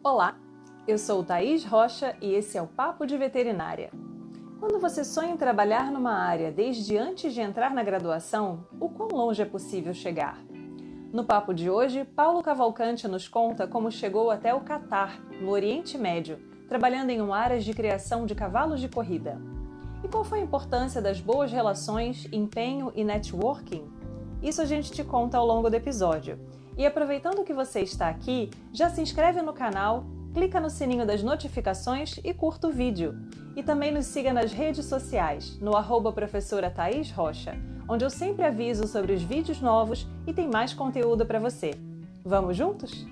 Olá, eu sou Thaís Rocha e esse é o Papo de Veterinária. Quando você sonha em trabalhar numa área desde antes de entrar na graduação, o quão longe é possível chegar? No papo de hoje, Paulo Cavalcante nos conta como chegou até o Catar, no Oriente Médio, trabalhando em áreas de criação de cavalos de corrida. E qual foi a importância das boas relações, empenho e networking? Isso a gente te conta ao longo do episódio. E aproveitando que você está aqui, já se inscreve no canal, clica no sininho das notificações e curta o vídeo. E também nos siga nas redes sociais, no @professora Thaís Rocha, onde eu sempre aviso sobre os vídeos novos e tem mais conteúdo para você. Vamos juntos?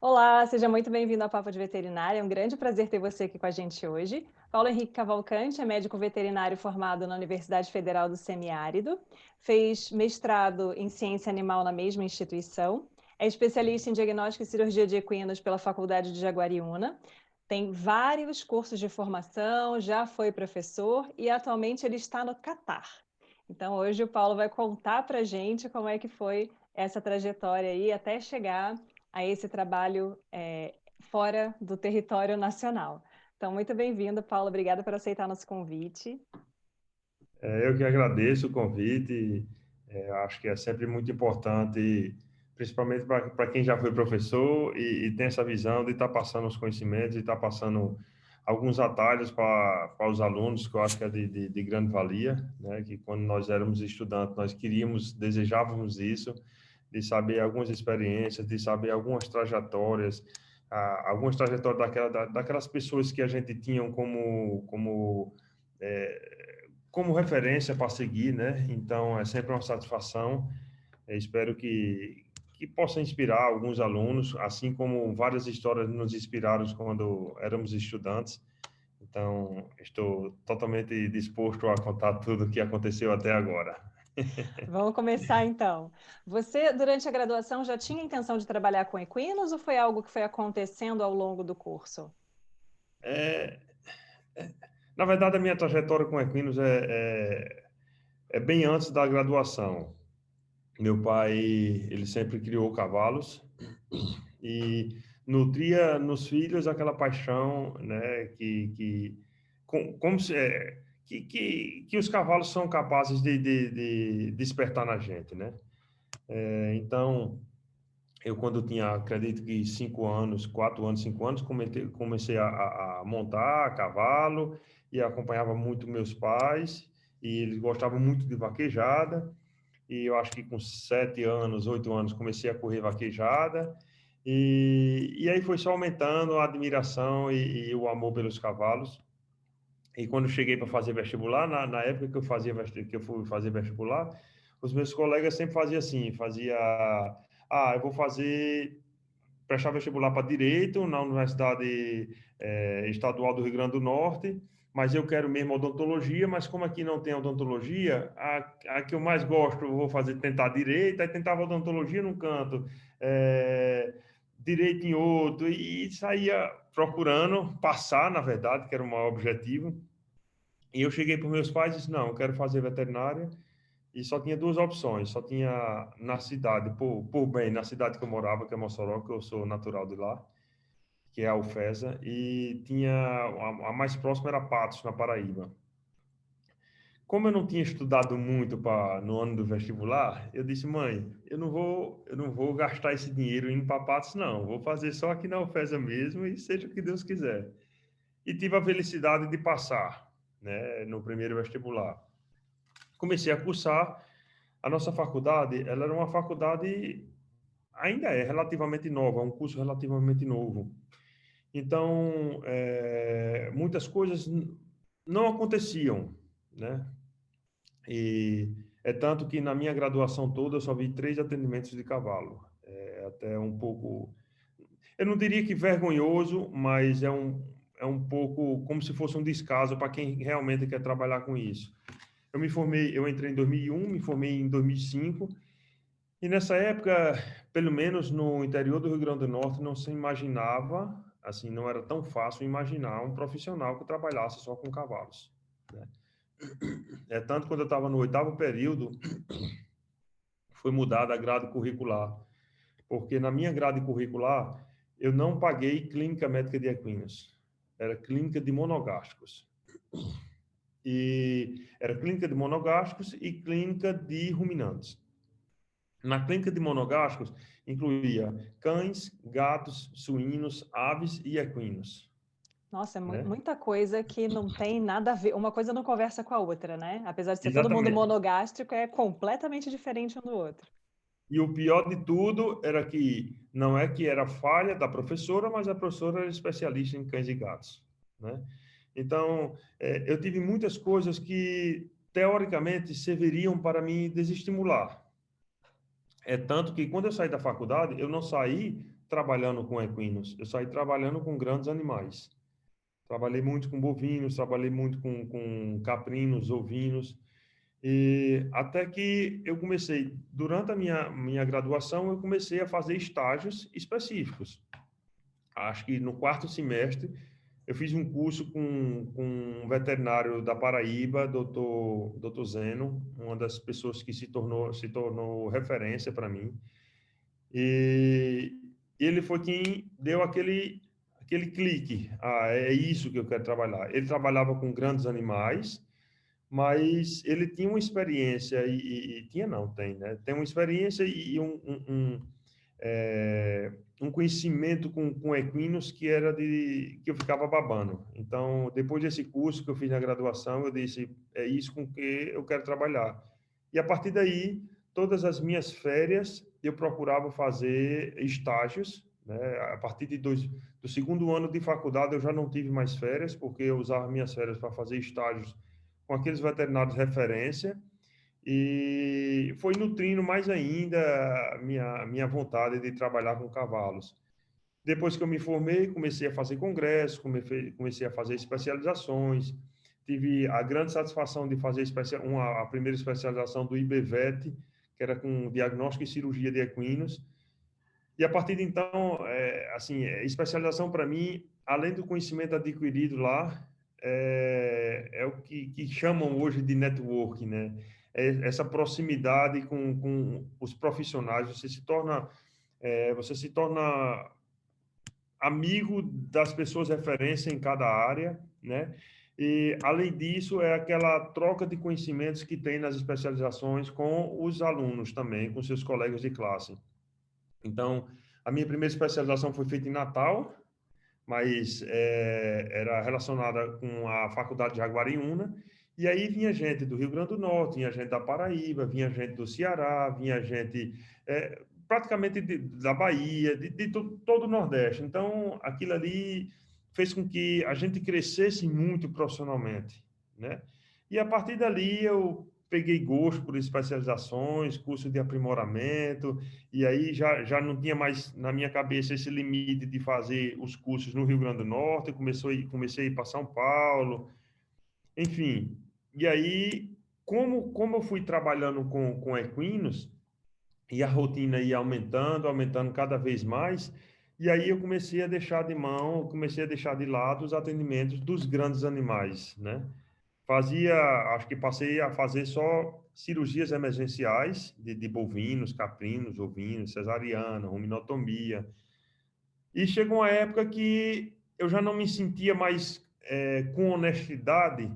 Olá, seja muito bem-vindo ao Papo de Veterinária. É um grande prazer ter você aqui com a gente hoje. Paulo Henrique Cavalcante é médico veterinário formado na Universidade Federal do Semiárido, fez mestrado em ciência animal na mesma instituição, é especialista em diagnóstico e cirurgia de equinos pela Faculdade de Jaguariúna, tem vários cursos de formação, já foi professor e atualmente ele está no Catar. Então hoje o Paulo vai contar para a gente como é que foi essa trajetória aí até chegar a esse trabalho fora do território nacional. Então, muito bem-vindo, Paulo. Obrigada por aceitar nosso convite. Eu que agradeço o convite. Acho que é sempre muito importante, principalmente para quem já foi professor e tem essa visão de estar passando os conhecimentos e estar passando alguns atalhos para os alunos, que eu acho que é de grande valia, né? Que quando nós éramos estudantes, nós desejávamos isso, de saber algumas experiências, de saber algumas trajetórias, daquelas pessoas que a gente tinha como referência para seguir, né? Então, é sempre uma satisfação. Eu espero que possa inspirar alguns alunos, assim como várias histórias nos inspiraram quando éramos estudantes. Então, estou totalmente disposto a contar tudo o que aconteceu até agora. Vamos começar então. Você, durante a graduação, já tinha intenção de trabalhar com equinos ou foi algo que foi acontecendo ao longo do curso? É, Na verdade, a minha trajetória com equinos é bem antes da graduação. Meu pai, ele sempre criou cavalos e nutria nos filhos aquela paixão, né, como se, que os cavalos são capazes de despertar na gente, né? Então, eu quando tinha, acredito que 5 anos, 4 anos, 5 anos, comecei a montar a cavalo e acompanhava muito meus pais e eles gostavam muito de vaquejada e eu acho que com 7 anos, 8 anos, comecei a correr vaquejada, e aí foi só aumentando a admiração e o amor pelos cavalos. E quando cheguei para fazer vestibular, na época que eu fui fazer vestibular, os meus colegas sempre faziam assim, eu vou prestar vestibular para Direito na Universidade Estadual do Rio Grande do Norte, mas eu quero mesmo odontologia, mas como aqui não tem odontologia, a que eu mais gosto, eu vou tentar Direito, aí tentava odontologia num canto, Direito em outro, e saía procurando passar, na verdade, que era o maior objetivo. E eu cheguei para os meus pais e disse, não, eu quero fazer veterinária, e só tinha duas opções, só tinha na cidade, na cidade que eu morava, que é Mossoró, que eu sou natural de lá, que é a UFESA, e tinha a mais próxima era Patos, na Paraíba. Como eu não tinha estudado muito no ano do vestibular, eu disse, mãe, eu não vou gastar esse dinheiro indo para Patos, não, vou fazer só aqui na UFESA mesmo e seja o que Deus quiser. E tive a felicidade de passar, né, no primeiro vestibular. Comecei a cursar. A nossa faculdade, ela era uma faculdade, ainda é relativamente nova, um curso relativamente novo. Então, muitas coisas não aconteciam, né? E é tanto que na minha graduação toda eu só vi 3 atendimentos de cavalo. É até um pouco, eu não diria que vergonhoso, mas é um pouco como se fosse um descaso para quem realmente quer trabalhar com isso. Eu entrei em 2001, me formei em 2005. E nessa época, pelo menos no interior do Rio Grande do Norte, não se imaginava assim, não era tão fácil imaginar um profissional que trabalhasse só com cavalos, né? É tanto quando eu estava no 8º período, foi mudada a grade curricular, porque na minha grade curricular eu não paguei clínica médica de equinos, era clínica de monogástricos. E era clínica de monogástricos e clínica de ruminantes. Na clínica de monogástricos incluía cães, gatos, suínos, aves e equinos, Nossa, é né? muita coisa que não tem nada a ver, uma coisa não conversa com a outra, né? Apesar de ser todo mundo Exatamente. monogástrico, é completamente diferente um do outro. E o pior de tudo era que não é que era falha da professora, mas a professora era especialista em cães e gatos, né? Então, eu tive muitas coisas que, teoricamente, serviriam para me desestimular. É tanto que, quando eu saí da faculdade, eu não saí trabalhando com equinos, eu saí trabalhando com grandes animais. Trabalhei muito com bovinos, trabalhei muito com caprinos, ovinos, e até que eu comecei, durante a minha graduação, eu comecei a fazer estágios específicos. Acho que no 4º semestre, eu fiz um curso com um veterinário da Paraíba, doutor Zeno, uma das pessoas que se tornou referência para mim. E ele foi quem deu aquele clique. Ah, é isso que eu quero trabalhar. Ele trabalhava com grandes animais, mas ele tinha uma experiência, e tinha não, tem, né? Tem uma experiência e um conhecimento com equinos que era que eu ficava babando. Então, depois desse curso que eu fiz na graduação, eu disse, é isso com que eu quero trabalhar. E a partir daí, todas as minhas férias, eu procurava fazer estágios, né? A partir do 2º ano de faculdade, eu já não tive mais férias, porque eu usava minhas férias para fazer estágios com aqueles veterinários de referência, e foi nutrindo mais ainda a minha vontade de trabalhar com cavalos. Depois que eu me formei, comecei a fazer congressos, comecei a fazer especializações. Tive a grande satisfação de fazer a primeira especialização do IBVET, que era com diagnóstico e cirurgia de equinos. E a partir de então, assim, especialização para mim, além do conhecimento adquirido lá, é o que chamam hoje de networking, né? Essa proximidade com os profissionais, você se torna amigo das pessoas referência em cada área, né? E, além disso, é aquela troca de conhecimentos que tem nas especializações com os alunos também, com seus colegas de classe. Então, a minha primeira especialização foi feita em Natal, mas era relacionada com a Faculdade de Jaguariúna, e aí vinha gente do Rio Grande do Norte, vinha gente da Paraíba, vinha gente do Ceará, vinha gente praticamente da Bahia, de todo o Nordeste. Então, aquilo ali fez com que a gente crescesse muito profissionalmente, né? E a partir dali eu peguei gosto por especializações, curso de aprimoramento, e aí já não tinha mais na minha cabeça esse limite de fazer os cursos no Rio Grande do Norte, comecei a ir para São Paulo, enfim. E aí, como eu fui trabalhando com equinos, e a rotina ia aumentando cada vez mais, e aí eu comecei a deixar de lado os atendimentos dos grandes animais, né? Acho que passei a fazer só cirurgias emergenciais de bovinos, caprinos, ovinos, cesariana, ruminotomia. E chegou uma época que eu já não me sentia mais com honestidade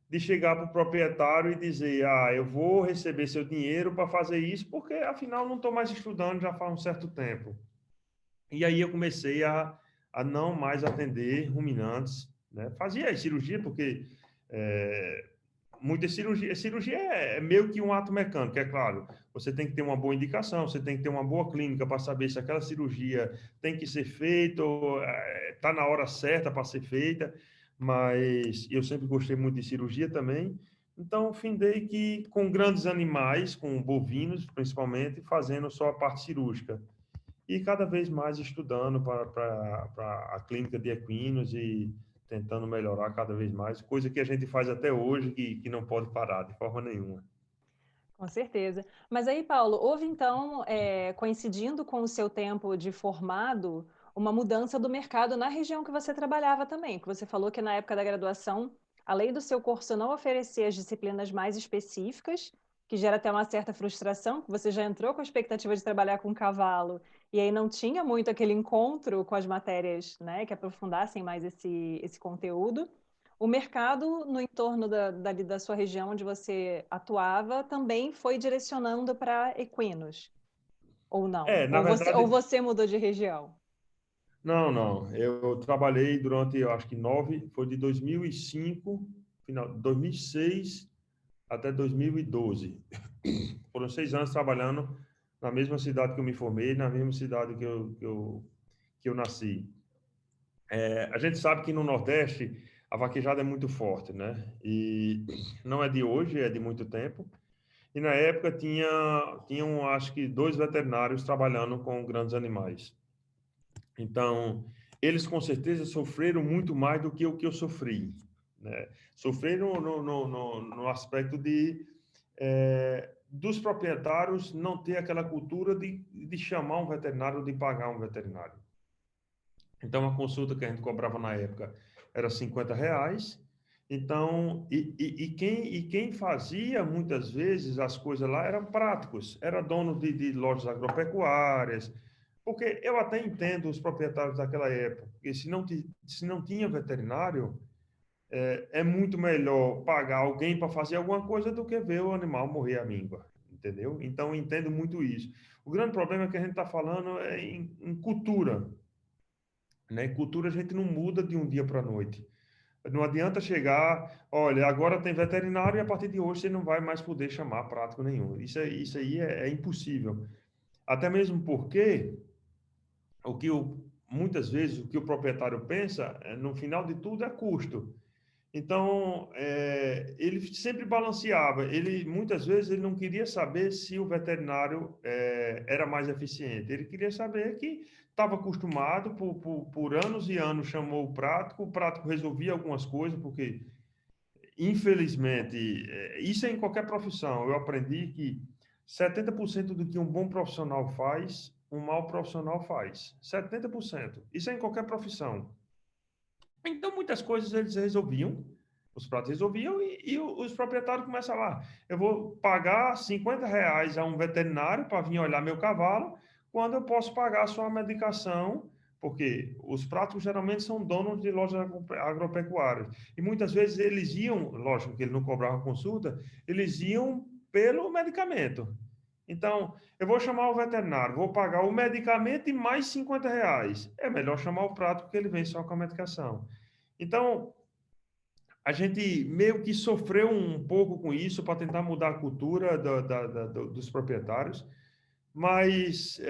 de chegar para o proprietário e dizer, eu vou receber seu dinheiro para fazer isso, porque afinal não estou mais estudando já faz um certo tempo. E aí eu comecei a não mais atender ruminantes, né? Fazia cirurgia porque é, muita cirurgia é meio que um ato mecânico, é claro. Você tem que ter uma boa indicação, você tem que ter uma boa clínica para saber se aquela cirurgia tem que ser feita, ou está na hora certa para ser feita, mas eu sempre gostei muito de cirurgia também. Então, findei que com grandes animais, com bovinos principalmente, fazendo só a parte cirúrgica. E cada vez mais estudando para a clínica de equinos e tentando melhorar cada vez mais, coisa que a gente faz até hoje que não pode parar de forma nenhuma. Com certeza. Mas aí, Paulo, houve então, coincidindo com o seu tempo de formado, uma mudança do mercado na região que você trabalhava também, que você falou que na época da graduação, além do seu curso não oferecer as disciplinas mais específicas, que gera até uma certa frustração, que você já entrou com a expectativa de trabalhar com cavalo, e aí não tinha muito aquele encontro com as matérias, né, que aprofundassem mais esse conteúdo. O mercado no entorno da sua região onde você atuava também foi direcionando para equinos, ou não? Na Ou verdade, você mudou de região? não, não. Eu trabalhei durante, eu acho que foi de 2005, final, 2006 até 2012. Foram 6 anos trabalhando na mesma cidade que eu me formei, na mesma cidade que eu nasci. A gente sabe que no Nordeste a vaquejada é muito forte, né? E não é de hoje, é de muito tempo. E na época tinham, acho que, 2 veterinários trabalhando com grandes animais. Então, eles com certeza sofreram muito mais do que o que eu sofri, né? Sofreram no aspecto dos proprietários não ter aquela cultura de chamar um veterinário, de pagar um veterinário. Então, a consulta que a gente cobrava na época era R$ 50. Então, quem fazia muitas vezes as coisas lá eram práticos, era dono de lojas agropecuárias, porque eu até entendo os proprietários daquela época, porque se não tinha veterinário, é muito melhor pagar alguém para fazer alguma coisa do que ver o animal morrer à míngua, entendeu? Então, eu entendo muito isso. O grande problema que a gente está falando é em cultura, né? Cultura a gente não muda de um dia para a noite. Não adianta chegar, olha, agora tem veterinário e a partir de hoje você não vai mais poder chamar prático nenhum. Isso aí é impossível. Até mesmo porque muitas vezes o que o proprietário pensa, no final de tudo, é custo. Então, ele sempre balanceava. Muitas vezes, ele não queria saber se o veterinário era mais eficiente. Ele queria saber que estava acostumado, por anos e anos, chamou o prático resolvia algumas coisas, porque, infelizmente, isso é em qualquer profissão. Eu aprendi que 70% do que um bom profissional faz, um mau profissional faz. 70%. Isso é em qualquer profissão. Então, muitas coisas eles resolviam, os pratos resolviam, e os proprietários começavam, eu vou pagar R$ 50 a um veterinário para vir olhar meu cavalo, quando eu posso pagar só a medicação, porque os pratos geralmente são donos de lojas agropecuárias. E muitas vezes eles iam, lógico que ele não cobrava consulta, eles iam pelo medicamento. Então, eu vou chamar o veterinário, vou pagar o medicamento e mais R$ 50. É melhor chamar o prato porque ele vem só com a medicação. Então, a gente meio que sofreu um pouco com isso para tentar mudar a cultura dos proprietários, mas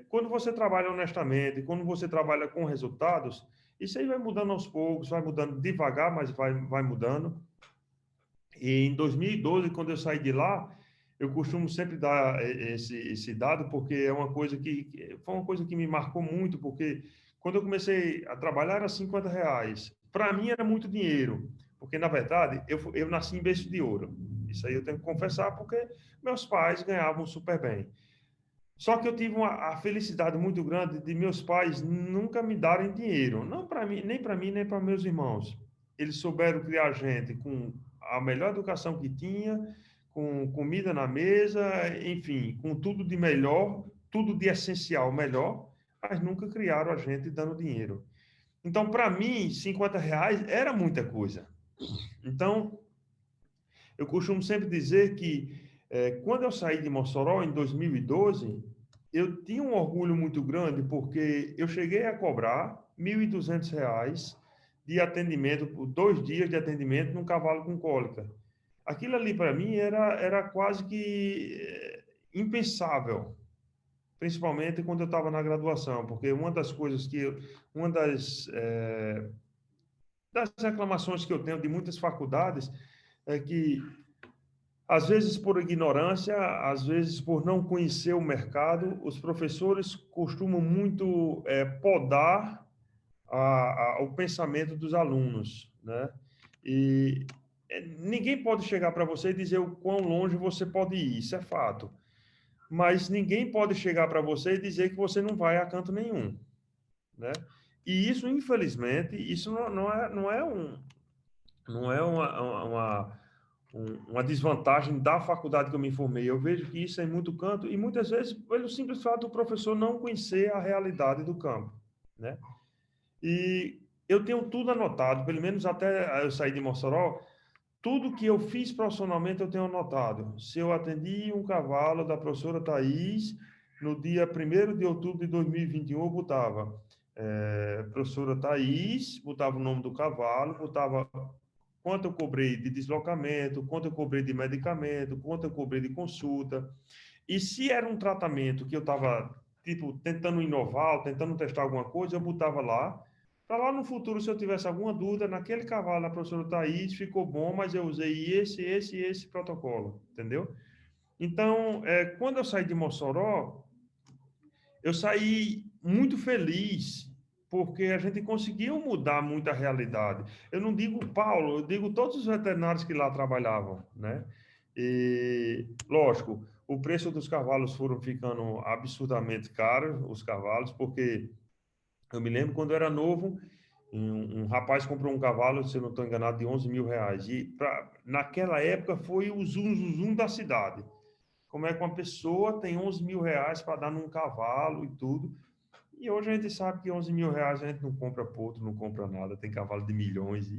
quando você trabalha honestamente, quando você trabalha com resultados, isso aí vai mudando aos poucos, vai mudando devagar, mas vai mudando. E em 2012, quando eu saí de lá, eu costumo sempre dar esse dado, porque é uma coisa foi uma coisa que me marcou muito, porque quando eu comecei a trabalhar era R$ 50. Para mim era muito dinheiro, porque na verdade eu nasci em berço de ouro. Isso aí eu tenho que confessar, porque meus pais ganhavam super bem. Só que eu tive a felicidade muito grande de meus pais nunca me darem dinheiro, não para mim, nem para meus irmãos. Eles souberam criar a gente com a melhor educação que tinha, com comida na mesa, enfim, com tudo de melhor, tudo de essencial melhor, mas nunca criaram a gente dando dinheiro. Então, para mim, R$ 50 era muita coisa. Então, eu costumo sempre dizer que quando eu saí de Mossoró em 2012, eu tinha um orgulho muito grande porque eu cheguei a cobrar R$ 1.200 de atendimento, por 2 dias de atendimento num cavalo com cólica. Aquilo ali para mim era quase que impensável, principalmente quando eu estava na graduação, porque uma das reclamações que eu tenho de muitas faculdades é que às vezes por ignorância, às vezes por não conhecer o mercado, os professores costumam muito podar o pensamento dos alunos, né? E ninguém pode chegar para você e dizer o quão longe você pode ir, isso é fato. Mas ninguém pode chegar para você e dizer que você não vai a canto nenhum. né? E isso, infelizmente, isso não é uma desvantagem da faculdade que eu me formei. Eu vejo que isso é em muito canto e muitas vezes pelo simples fato do professor não conhecer a realidade do campo, né? E eu tenho tudo anotado, pelo menos até eu sair de Mossoró, tudo que eu fiz profissionalmente eu tenho anotado. Se eu atendi um cavalo da professora Thais, no dia 1º de outubro de 2021, eu botava professora Thais, botava o nome do cavalo, botava quanto eu cobrei de deslocamento, quanto eu cobrei de medicamento, quanto eu cobrei de consulta. E se era um tratamento que eu estava, tipo, tentando inovar, tentando testar alguma coisa, eu botava lá, para lá no futuro, se eu tivesse alguma dúvida, naquele cavalo, a professora Thais, ficou bom, mas eu usei esse protocolo, entendeu? Então, quando eu saí de Mossoró, eu saí muito feliz, porque a gente conseguiu mudar muita realidade. Eu não digo Paulo, eu digo todos os veterinários que lá trabalhavam, né? E, lógico, o preço dos cavalos foram ficando absurdamente caros, os cavalos, porque eu me lembro quando eu era novo, um rapaz comprou um cavalo, se eu não estou enganado, de 11 mil reais. E naquela época foi o zum da cidade. Como é que uma pessoa tem 11 mil reais para dar num cavalo e tudo. E hoje a gente sabe que 11 mil reais a gente não compra potro, não compra nada, tem cavalo de milhões.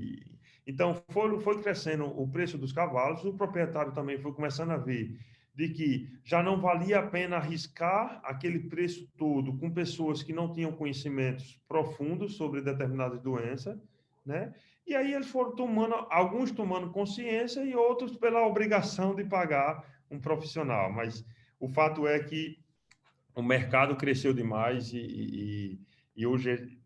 Então foi crescendo o preço dos cavalos, o proprietário também foi começando a ver de que já não valia a pena arriscar aquele preço todo com pessoas que não tinham conhecimentos profundos sobre determinadas doenças, né? E aí eles foram tomando, alguns tomando consciência e outros pela obrigação de pagar um profissional. Mas o fato é que o mercado cresceu demais e hoje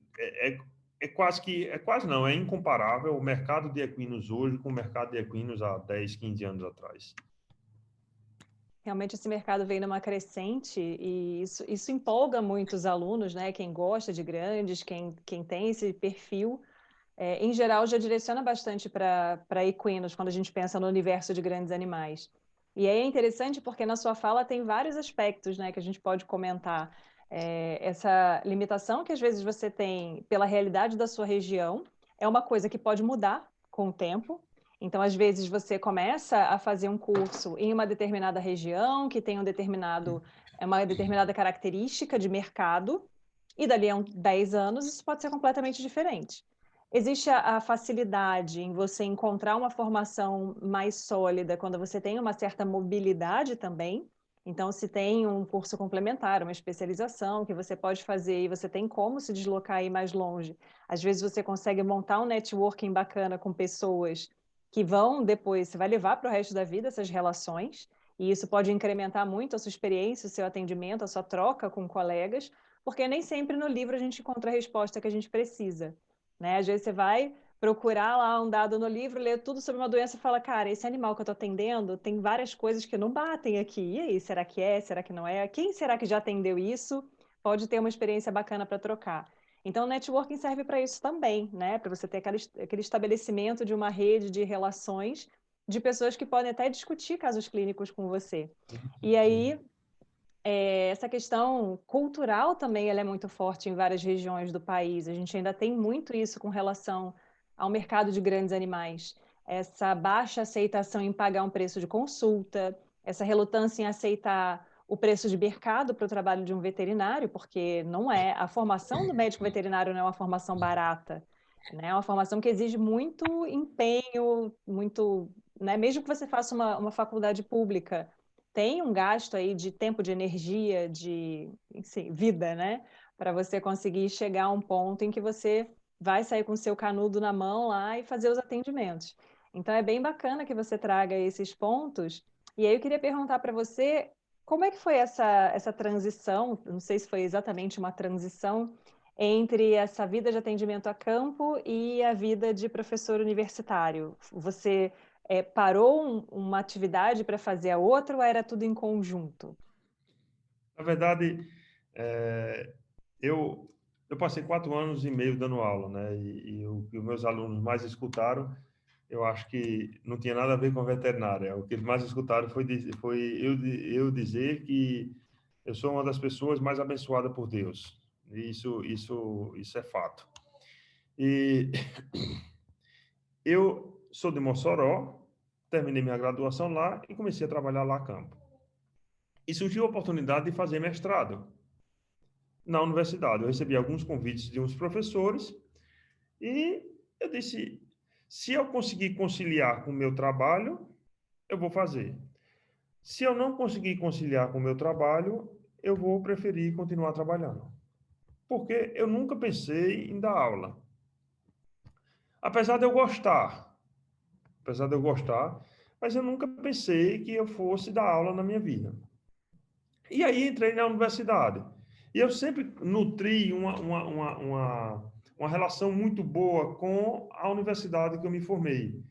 é quase não, é incomparável o mercado de equinos hoje com o mercado de equinos há 10, 15 anos atrás. Realmente esse mercado vem numa crescente e isso empolga muitos alunos, né? Quem gosta de grandes, quem tem esse perfil, em geral já direciona bastante para equinos quando a gente pensa no universo de grandes animais. E aí é interessante porque na sua fala tem vários aspectos, né, que a gente pode comentar. Essa limitação que às vezes você tem pela realidade da sua região é uma coisa que pode mudar com o tempo. Então, às vezes, você começa a fazer um curso em uma determinada região, que tem uma determinada característica de mercado, e dali a 10 anos isso pode ser completamente diferente. Existe a facilidade em você encontrar uma formação mais sólida quando você tem uma certa mobilidade também. Então, se tem um curso complementar, uma especialização que você pode fazer e você tem como se deslocar aí mais longe, às vezes você consegue montar um networking bacana com pessoas que vão depois, você vai levar para o resto da vida essas relações, e isso pode incrementar muito a sua experiência, o seu atendimento, a sua troca com colegas, porque nem sempre no livro a gente encontra a resposta que a gente precisa, né? Às vezes você vai procurar lá um dado no livro, ler tudo sobre uma doença e fala, cara, esse animal que eu estou atendendo tem várias coisas que não batem aqui. E aí, será que é? Será que não é? Quem será que já atendeu isso? Pode ter uma experiência bacana para trocar. Então, o networking serve para isso também, né? Para você ter aquele estabelecimento de uma rede de relações de pessoas que podem até discutir casos clínicos com você. E aí, essa questão cultural também ela é muito forte em várias regiões do país. A gente ainda tem muito isso com relação ao mercado de grandes animais. Essa baixa aceitação em pagar um preço de consulta, essa relutância em aceitar o preço de mercado para o trabalho de um veterinário, porque não é a formação do médico veterinário não é uma formação barata, né? É uma formação que exige muito empenho, muito, né? Mesmo que você faça uma faculdade pública, tem um gasto aí de tempo, de energia, de, enfim, vida, né? Para você conseguir chegar a um ponto em que você vai sair com o seu canudo na mão lá e fazer os atendimentos. Então é bem bacana que você traga esses pontos. E aí eu queria perguntar para você como é que foi essa transição, não sei se foi exatamente uma transição, entre essa vida de atendimento a campo e a vida de professor universitário. Você parou uma atividade para fazer a outra ou era tudo em conjunto? Na verdade, é, eu, eu passei 4 anos e meio dando aula, né? E o que os meus alunos mais escutaram, eu acho que não tinha nada a ver com a veterinária. O que eles mais escutaram foi eu dizer que eu sou uma das pessoas mais abençoadas por Deus, Isso é fato. E eu sou de Mossoró, terminei minha graduação lá e comecei a trabalhar lá a campo. E surgiu a oportunidade de fazer mestrado na universidade. Eu recebi alguns convites de uns professores e eu disse, se eu conseguir conciliar com o meu trabalho, eu vou fazer. Se eu não conseguir conciliar com o meu trabalho, eu vou preferir continuar trabalhando. Porque eu nunca pensei em dar aula. Apesar de eu gostar, mas eu nunca pensei que eu fosse dar aula na minha vida. E aí entrei na universidade. E eu sempre nutri uma relação muito boa com a universidade que eu me formei.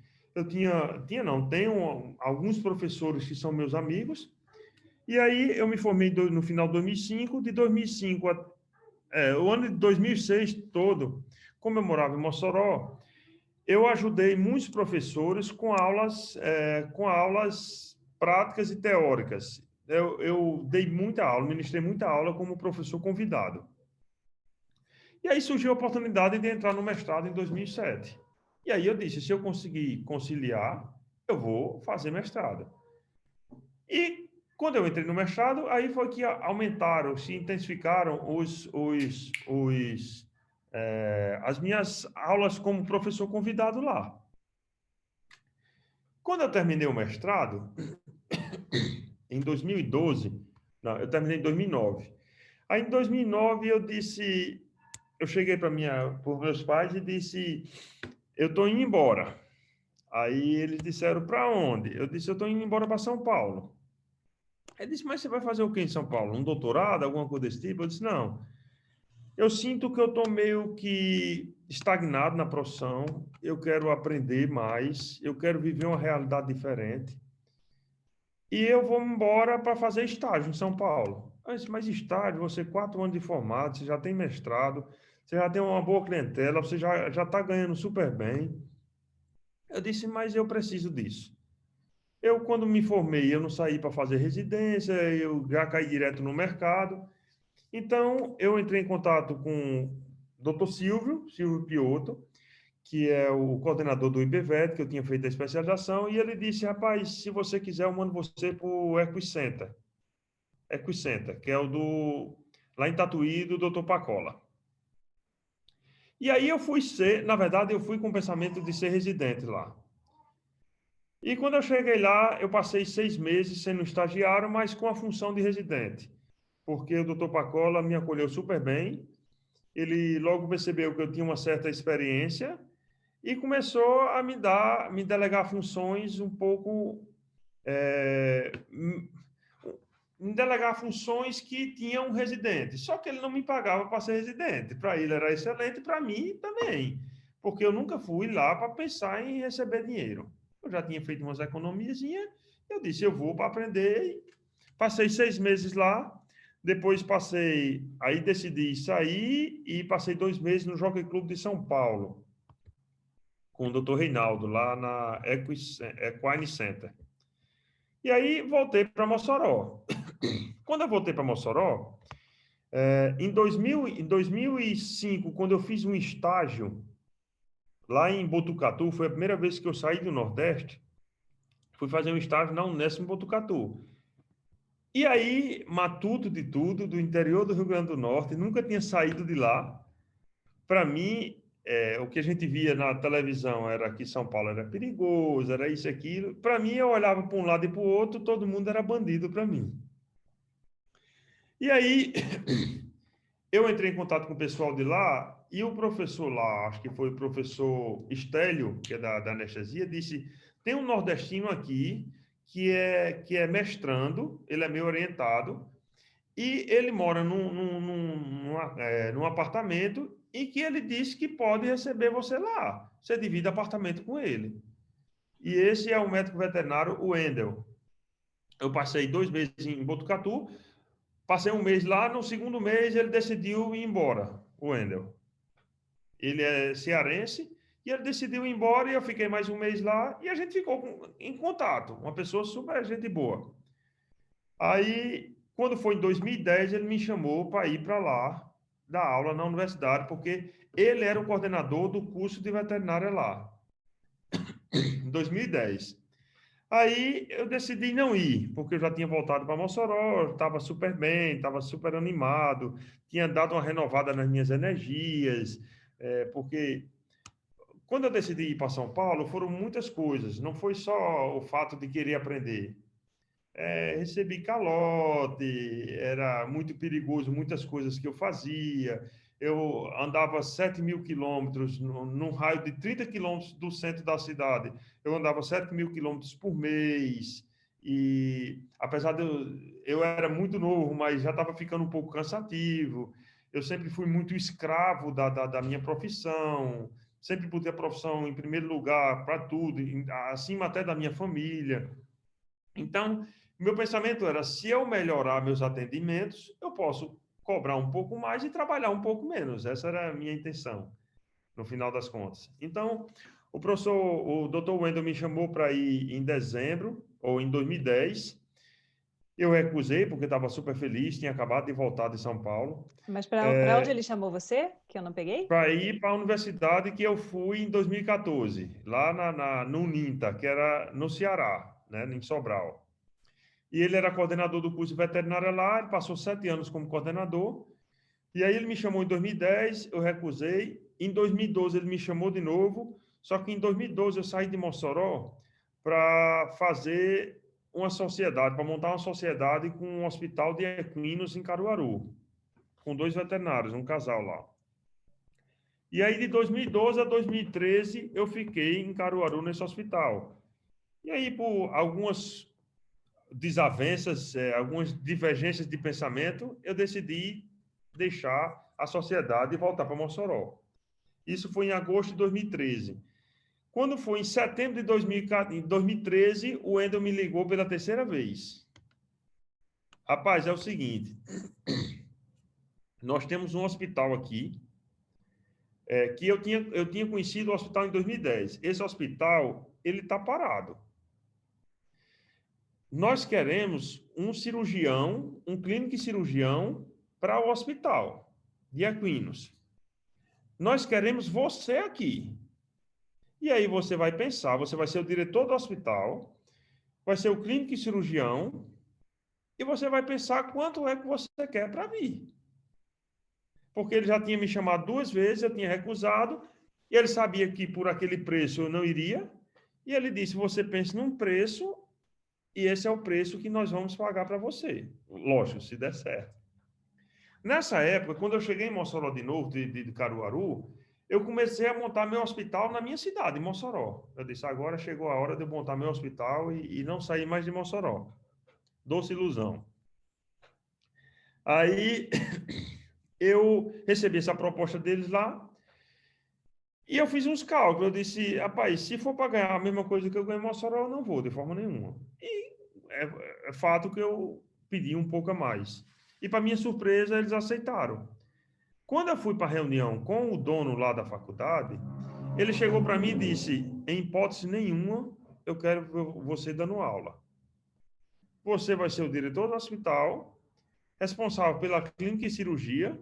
Tenho alguns professores que são meus amigos. E aí eu me formei no final de 2005. De 2005 o ano de 2006 todo, como eu morava em Mossoró, eu ajudei muitos professores com aulas práticas e teóricas. Eu dei muita aula, ministrei muita aula como professor convidado. E aí surgiu a oportunidade de entrar no mestrado em 2007. E aí eu disse, se eu conseguir conciliar, eu vou fazer mestrado. E quando eu entrei no mestrado, aí foi que aumentaram, se intensificaram as minhas aulas como professor convidado lá. Quando eu terminei o mestrado, em 2012, não, eu terminei em 2009. Aí em 2009 eu cheguei para os meus pais e disse, eu estou indo embora. Aí eles disseram, para onde? Eu disse, eu estou indo embora para São Paulo. Ele disse, mas você vai fazer o que em São Paulo? Um doutorado, alguma coisa desse tipo? Eu disse, não. Eu sinto que eu estou meio que estagnado na profissão, eu quero aprender mais, eu quero viver uma realidade diferente. E eu vou embora para fazer estágio em São Paulo. Eu disse, mas estágio, você 4 anos de formado, você já tem mestrado, você já tem uma boa clientela, você já está ganhando super bem. Eu disse, mas eu preciso disso. Eu, quando me formei, eu não saí para fazer residência, eu já caí direto no mercado. Então, eu entrei em contato com o Dr. Silvio Piotto, que é o coordenador do IBVET, que eu tinha feito a especialização, e ele disse, rapaz, se você quiser, eu mando você para o Equicenter, que é lá em Tatuí, do Dr. Pacola. E aí na verdade, eu fui com o pensamento de ser residente lá. E quando eu cheguei lá, eu passei 6 meses sendo estagiário, mas com a função de residente, porque o Dr. Pacola me acolheu super bem, ele logo percebeu que eu tinha uma certa experiência e começou a me delegar funções um pouco, me delegar funções que tinham um residente. Só que ele não me pagava para ser residente. Para ele era excelente, para mim também, porque eu nunca fui lá para pensar em receber dinheiro. Eu já tinha feito umas economias, eu disse, eu vou para aprender. Passei 6 meses lá, depois aí decidi sair e passei 2 meses no Jockey Club de São Paulo, com o Dr. Reinaldo, lá na Equine Center. E aí voltei para Mossoró. Quando eu voltei para Mossoró, em 2005, quando eu fiz um estágio lá em Botucatu, foi a primeira vez que eu saí do Nordeste, fui fazer um estágio na Unesp em Botucatu. E aí, matuto de tudo, do interior do Rio Grande do Norte, nunca tinha saído de lá. Para mim, o que a gente via na televisão era que São Paulo era perigoso, era isso e aquilo. Para mim, eu olhava para um lado e para o outro, todo mundo era bandido para mim. E aí, eu entrei em contato com o pessoal de lá e o professor lá, acho que foi o professor Estélio, que é da anestesia, disse, tem um nordestino aqui que é mestrando, ele é meio orientado, e ele mora num apartamento e que ele disse que pode receber você lá. Você divide apartamento com ele. E esse é o médico veterinário, o Wendel. Eu passei 2 meses em Botucatu, passei 1 mês lá, no segundo mês ele decidiu ir embora, o Wendel. Ele é cearense e ele decidiu ir embora e eu fiquei mais 1 mês lá e a gente ficou em contato. Uma pessoa super gente boa. Aí, quando foi em 2010, ele me chamou para ir para lá, dar aula na universidade, porque ele era o coordenador do curso de veterinária lá, em 2010. Aí eu decidi não ir, porque eu já tinha voltado para Mossoró, estava super bem, estava super animado, tinha dado uma renovada nas minhas energias, porque quando eu decidi ir para São Paulo, foram muitas coisas, não foi só o fato de querer aprender. Recebi calote, era muito perigoso muitas coisas que eu fazia. Eu andava 7.000 quilômetros, num raio de 30 quilômetros do centro da cidade. Eu andava 7.000 quilômetros por mês. E apesar de eu era muito novo, mas já estava ficando um pouco cansativo. Eu sempre fui muito escravo da minha profissão. Sempre botei a profissão em primeiro lugar para tudo, acima até da minha família. Então, meu pensamento era: se eu melhorar meus atendimentos, eu posso cobrar um pouco mais e trabalhar um pouco menos. Essa era a minha intenção, no final das contas. Então, o doutor Wendel me chamou para ir em dezembro, ou em 2010. Eu recusei, porque estava super feliz, tinha acabado de voltar de São Paulo, Mas para onde ele chamou você, que eu não peguei? para ir para a universidade que eu fui em 2014, lá no Uninta, que era no Ceará, né, em Sobral. E ele era coordenador do curso de veterinária lá, ele passou 7 anos como coordenador. E aí ele me chamou em 2010, eu recusei. Em 2012 ele me chamou de novo, só que em 2012 eu saí de Mossoró para fazer uma sociedade, para montar uma sociedade com um hospital de equinos em Caruaru, com 2 veterinários, um casal lá. E aí de 2012 a 2013 eu fiquei em Caruaru nesse hospital. E aí por algumas desavenças, algumas divergências de pensamento, eu decidi deixar a sociedade e voltar para Mossoró. Isso foi em agosto de 2013. Quando foi em setembro de 2013, o Wendel me ligou pela terceira vez. Rapaz, é o seguinte, nós temos um hospital aqui, que eu tinha conhecido o hospital em 2010. Esse hospital, ele está parado. Nós queremos um cirurgião, um clínico cirurgião para o hospital de equinos. Nós queremos você aqui. E aí você vai pensar, você vai ser o diretor do hospital, vai ser o clínico e cirurgião, e você vai pensar quanto é que você quer para vir. Porque ele já tinha me chamado 2 vezes, eu tinha recusado, e ele sabia que por aquele preço eu não iria, e ele disse: você pensa num preço, e esse é o preço que nós vamos pagar para você. Lógico, se der certo. Nessa época, quando eu cheguei em Mossoró de novo, de Caruaru, eu comecei a montar meu hospital na minha cidade, em Mossoró. Eu disse: agora chegou a hora de eu montar meu hospital e não sair mais de Mossoró. Doce ilusão. Aí eu recebi essa proposta deles lá e eu fiz uns cálculos. Eu disse: rapaz, se for para ganhar a mesma coisa que eu ganho em Mossoró, eu não vou, de forma nenhuma. E é fato que eu pedi um pouco a mais. E, para minha surpresa, eles aceitaram. Quando eu fui para a reunião com o dono lá da faculdade, ele chegou para mim e disse: em hipótese nenhuma, eu quero você dando aula. Você vai ser o diretor do hospital, responsável pela clínica e cirurgia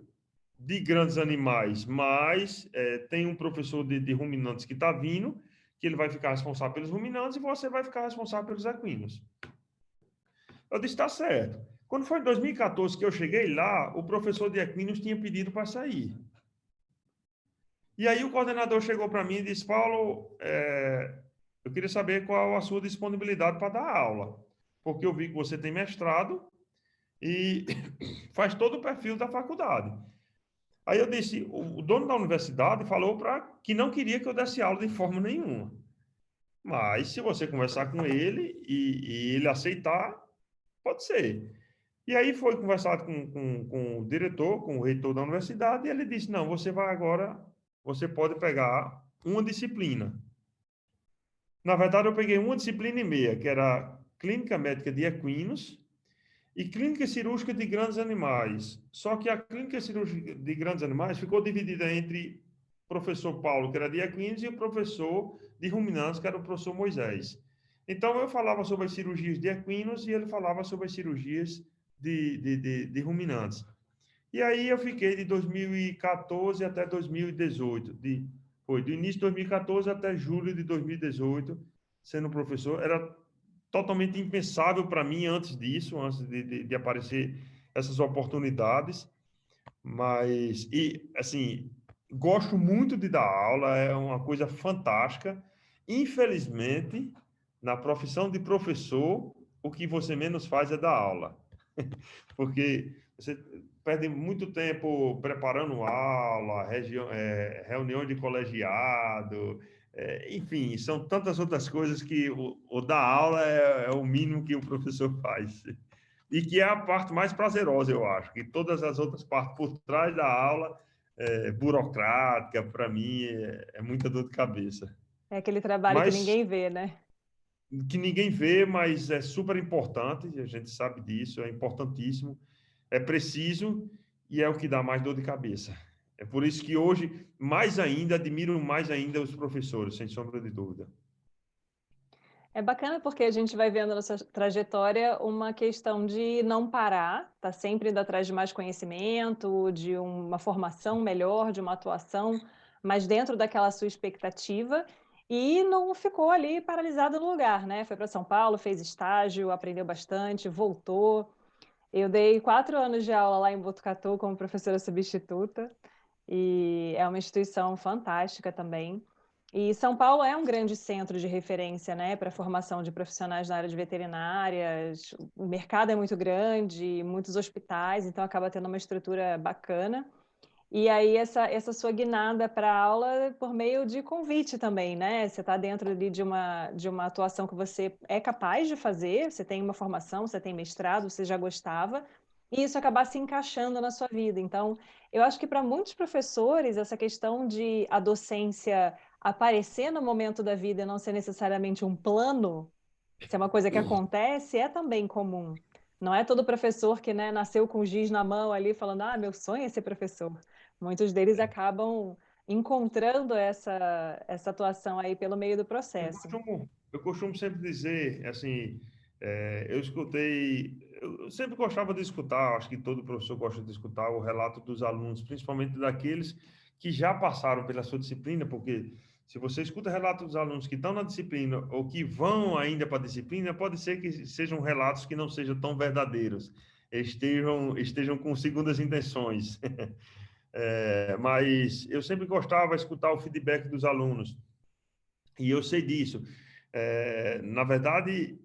de grandes animais, mas tem um professor de ruminantes que está vindo, que ele vai ficar responsável pelos ruminantes e você vai ficar responsável pelos equinos. Eu disse: está certo. Quando foi em 2014 que eu cheguei lá, o professor de equinos tinha pedido para sair. E aí o coordenador chegou para mim e disse: Paulo, eu queria saber qual a sua disponibilidade para dar aula, porque eu vi que você tem mestrado e faz todo o perfil da faculdade. Aí eu disse: o dono da universidade falou que não queria que eu desse aula de forma nenhuma. Mas se você conversar com ele e ele aceitar, pode ser. E aí foi conversado com o diretor, com o reitor da universidade, e ele disse: não, você vai agora, você pode pegar uma disciplina. Na verdade, eu peguei uma disciplina e meia, que era clínica médica de equinos e clínica cirúrgica de grandes animais. Só que a clínica cirúrgica de grandes animais ficou dividida entre o professor Paulo, que era de equinos, e o professor de ruminantes, que era o professor Moisés. Então, eu falava sobre as cirurgias de equinos e ele falava sobre as cirurgias de ruminantes. E aí eu fiquei de 2014 até 2018, foi do início de 2014 até julho de 2018, sendo professor. Era totalmente impensável para mim antes disso, antes de aparecer essas oportunidades. Mas, e assim, gosto muito de dar aula, é uma coisa fantástica. Infelizmente, na profissão de professor, o que você menos faz é dar aula, porque você perde muito tempo preparando aula, reunião de colegiado, enfim, são tantas outras coisas que o dar aula é o mínimo que o professor faz. E que é a parte mais prazerosa, eu acho, que todas as outras partes por trás da aula, burocrática, para mim, é muita dor de cabeça. É aquele trabalho que Mas ninguém vê, né? que ninguém vê, mas é super importante, a gente sabe disso, é importantíssimo, é preciso e é o que dá mais dor de cabeça. É por isso que hoje, mais ainda, admiro mais ainda os professores, sem sombra de dúvida. É bacana porque a gente vai vendo na sua trajetória uma questão de não parar, tá sempre indo atrás de mais conhecimento, de uma formação melhor, de uma atuação, mas dentro daquela sua expectativa, e não ficou ali paralisado no lugar, né? Foi para São Paulo, fez estágio, aprendeu bastante, voltou. Eu dei 4 anos de aula lá em Botucatu como professora substituta, e é uma instituição fantástica também. E São Paulo é um grande centro de referência, né, para a formação de profissionais na área de veterinárias. O mercado é muito grande, muitos hospitais, então acaba tendo uma estrutura bacana. E aí essa sua guinada para a aula por meio de convite também, né? Você está dentro ali de uma atuação que você é capaz de fazer, você tem uma formação, você tem mestrado, você já gostava, e isso acabar se encaixando na sua vida. Então, eu acho que para muitos professores, essa questão de a docência aparecer no momento da vida e não ser necessariamente um plano, se é uma coisa que acontece, é também comum. Não é todo professor que, né, nasceu com o giz na mão ali falando, ah, meu sonho é ser professor. Muitos deles acabam encontrando essa atuação aí pelo meio do processo. Eu costumo sempre dizer, assim, eu sempre gostava de escutar, acho que todo professor gosta de escutar o relato dos alunos, principalmente daqueles que já passaram pela sua disciplina, porque se você escuta relatos dos alunos que estão na disciplina ou que vão ainda para a disciplina, pode ser que sejam relatos que não sejam tão verdadeiros, estejam com segundas intenções. Mas eu sempre gostava de escutar o feedback dos alunos. E eu sei disso. Na verdade,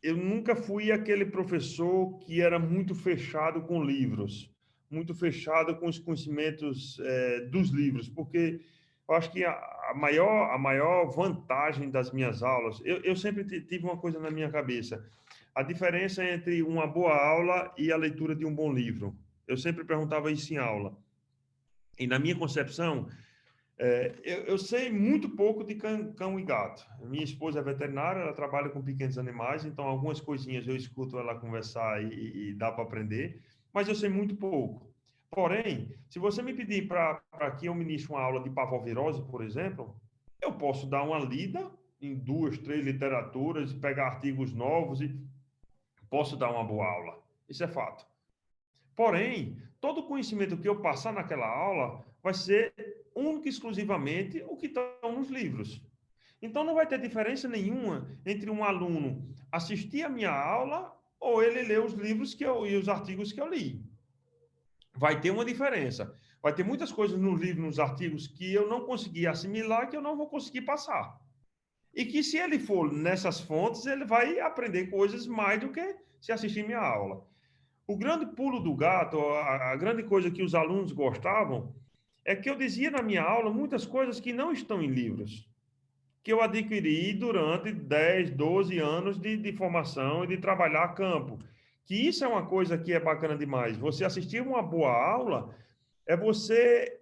eu nunca fui aquele professor que era muito fechado com livros, muito fechado com os conhecimentos, dos livros, porque eu acho que a maior vantagem das minhas aulas, eu sempre tive uma coisa na minha cabeça, a diferença entre uma boa aula e a leitura de um bom livro. Eu sempre perguntava isso em aula. E na minha concepção, eu sei muito pouco de cão e gato. Minha esposa é veterinária, ela trabalha com pequenos animais, então algumas coisinhas eu escuto ela conversar e dá para aprender, mas eu sei muito pouco. Porém, se você me pedir para que eu ministre uma aula de parvovirose, por exemplo, eu posso dar uma lida em 2, 3 literaturas, pegar artigos novos e posso dar uma boa aula. Isso é fato. Porém, todo o conhecimento que eu passar naquela aula vai ser único e exclusivamente o que está nos livros. Então, não vai ter diferença nenhuma entre um aluno assistir a minha aula ou ele ler os livros e os artigos que eu li. Vai ter uma diferença. Vai ter muitas coisas nos livros, nos artigos que eu não consegui assimilar, que eu não vou conseguir passar. E que se ele for nessas fontes, ele vai aprender coisas mais do que se assistir minha aula. O grande pulo do gato, a grande coisa que os alunos gostavam, é que eu dizia na minha aula muitas coisas que não estão em livros, que eu adquiri durante 10, 12 anos de formação e de trabalhar a campo. Que isso é uma coisa que é bacana demais. Você assistir uma boa aula é você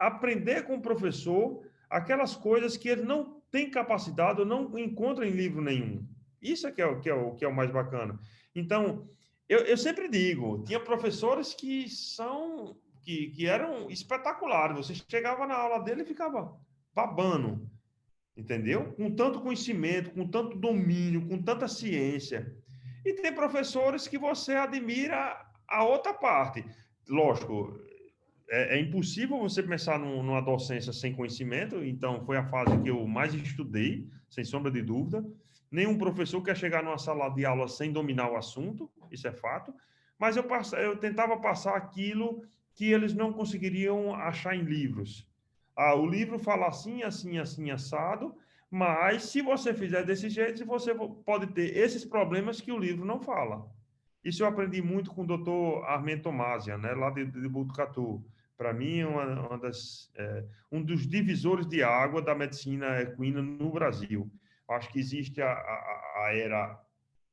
aprender com o professor aquelas coisas que ele não tem capacidade ou não encontra em livro nenhum. Isso é que é o mais bacana. Então, eu sempre digo, tinha professores que eram espetaculares. Você chegava na aula dele e ficava babando, entendeu? Com tanto conhecimento, com tanto domínio, com tanta ciência. E tem professores que você admira a outra parte. lógico, é impossível você pensar numa docência sem conhecimento, então foi a fase que eu mais estudei, sem sombra de dúvida. Nenhum professor quer chegar numa sala de aula sem dominar o assunto, isso é fato, mas eu tentava passar aquilo que eles não conseguiriam achar em livros. Ah, o livro fala assim, assim, assim, assado, mas se você fizer desse jeito, você pode ter esses problemas que o livro não fala. Isso eu aprendi muito com o doutor Armento Tomásia, né, lá de Botucatu. Para mim, um dos divisores de água da medicina equina no Brasil. Acho que existe a era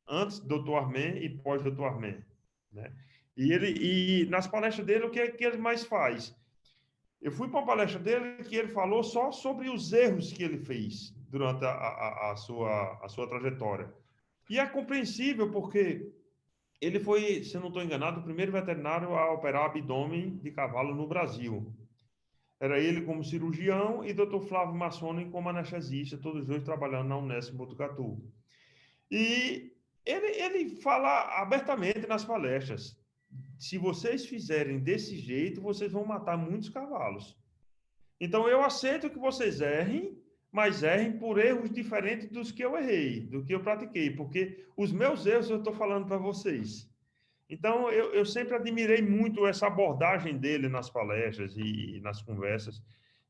antes do Dr. Armen e pós Dr. Armen, né? E nas palestras dele, o que é que ele mais faz? Eu fui para uma palestra dele que ele falou só sobre os erros que ele fez durante a sua trajetória. E é compreensível porque ele foi, se eu não estou enganado, o primeiro veterinário a operar abdômen de cavalo no Brasil. Era ele como cirurgião e Dr. Flávio Massoni como anestesista, todos dois trabalhando na Unesp Botucatu. E ele fala abertamente nas palestras: se vocês fizerem desse jeito, vocês vão matar muitos cavalos. Então eu aceito que vocês errem, mas errem por erros diferentes dos que eu errei, do que eu pratiquei, porque os meus erros eu estou falando para vocês. Então, eu sempre admirei muito essa abordagem dele nas palestras e nas conversas,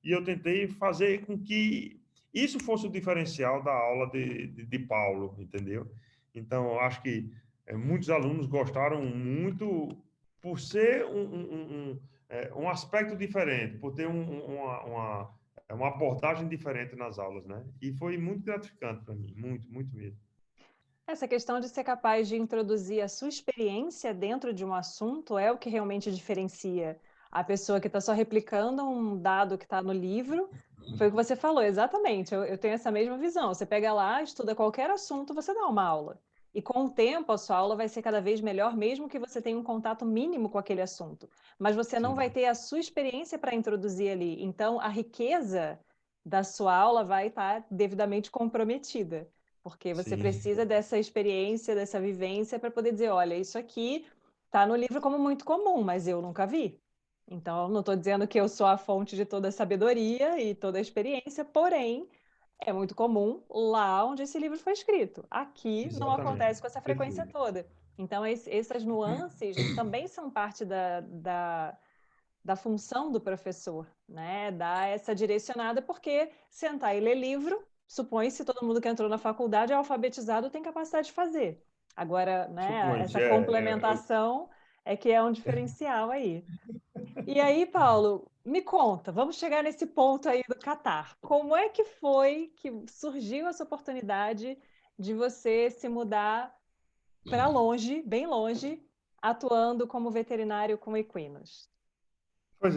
e eu tentei fazer com que isso fosse o diferencial da aula de Paulo, entendeu? Então, eu acho que muitos alunos gostaram muito por ser um aspecto diferente, por ter uma abordagem diferente nas aulas, né? E foi muito gratificante para mim, muito, muito mesmo. Essa questão de ser capaz de introduzir a sua experiência dentro de um assunto é o que realmente diferencia a pessoa que está só replicando um dado que está no livro. Foi o que você falou, exatamente. Eu tenho essa mesma visão. Você pega lá, estuda qualquer assunto, você dá uma aula. E com o tempo, a sua aula vai ser cada vez melhor, mesmo que você tenha um contato mínimo com aquele assunto. Mas você não vai Sim, ter a sua experiência para introduzir ali. Então, a riqueza da sua aula vai estar devidamente comprometida. Porque você sim, precisa dessa experiência, dessa vivência para poder dizer, olha, isso aqui está no livro como muito comum, mas eu nunca vi. Então, eu não estou dizendo que eu sou a fonte de toda a sabedoria e toda a experiência, porém, é muito comum lá onde esse livro foi escrito. Aqui não exatamente. acontece com essa frequência Perfeito. toda. Então, essas nuances também são parte da função do professor, né? Dar essa direcionada, porque sentar e ler livro, supõe-se todo mundo que entrou na faculdade é alfabetizado, tem capacidade de fazer. Agora, né, Supõe-se, essa complementação é que é um diferencial aí. E aí, Paulo, me conta, vamos chegar nesse ponto aí do Catar. Como é que foi que surgiu essa oportunidade de você se mudar para longe, bem longe, atuando como veterinário com equinos? pois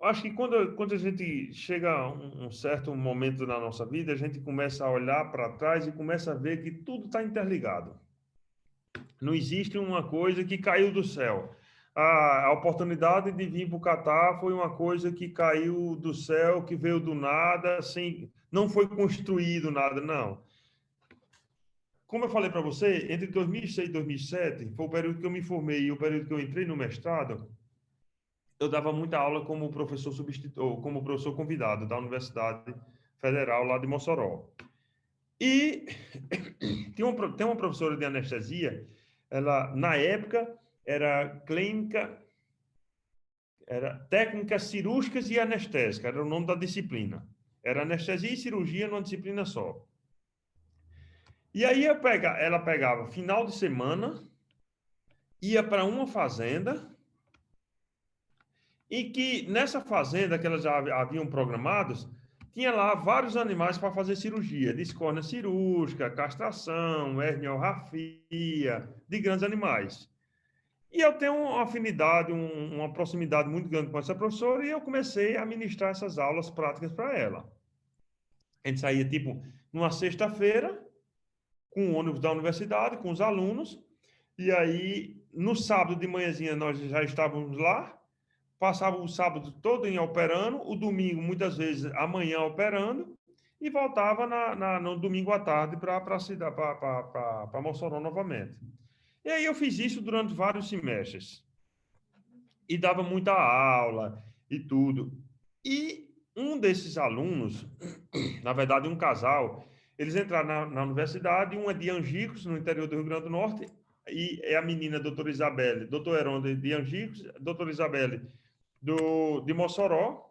acho que quando a gente chega a um certo momento na nossa vida, a gente começa a olhar para trás e começa a ver que tudo está interligado. Não existe uma coisa que caiu do céu. A oportunidade de vir para o Catar foi uma coisa que caiu do céu, que veio do nada, sem, não foi construído nada, não. Como eu falei para você, entre 2006 e 2007, foi o período que eu me formei e o período que eu entrei no mestrado, eu dava muita aula como professor substituto, como professor convidado da Universidade Federal lá de Mossoró. E tem uma professora de anestesia, ela na época era técnicas cirúrgicas e anestésicas, era o nome da disciplina. Era anestesia e cirurgia numa disciplina só. E aí ela pegava final de semana, ia para uma fazenda, e que nessa fazenda que elas já haviam programados, tinha lá vários animais para fazer cirurgia, discórnia cirúrgica, castração, herniorrafia, de grandes animais. E eu tenho uma afinidade, uma proximidade muito grande com essa professora e eu comecei a ministrar essas aulas práticas para ela. A gente saía, tipo, numa sexta-feira, com o ônibus da universidade, com os alunos, e aí, no sábado de manhãzinha, nós já estávamos lá, passava o sábado todo em operando, o domingo, muitas vezes, amanhã operando, e voltava no domingo à tarde para Mossoró novamente. E aí eu fiz isso durante vários semestres. e dava muita aula e tudo. E um desses alunos, na verdade, um casal, eles entraram na universidade, um é de Angicos, no interior do Rio Grande do Norte, e é a menina doutora Isabelle, doutor Heron de Angicos, doutora Isabelle de Mossoró.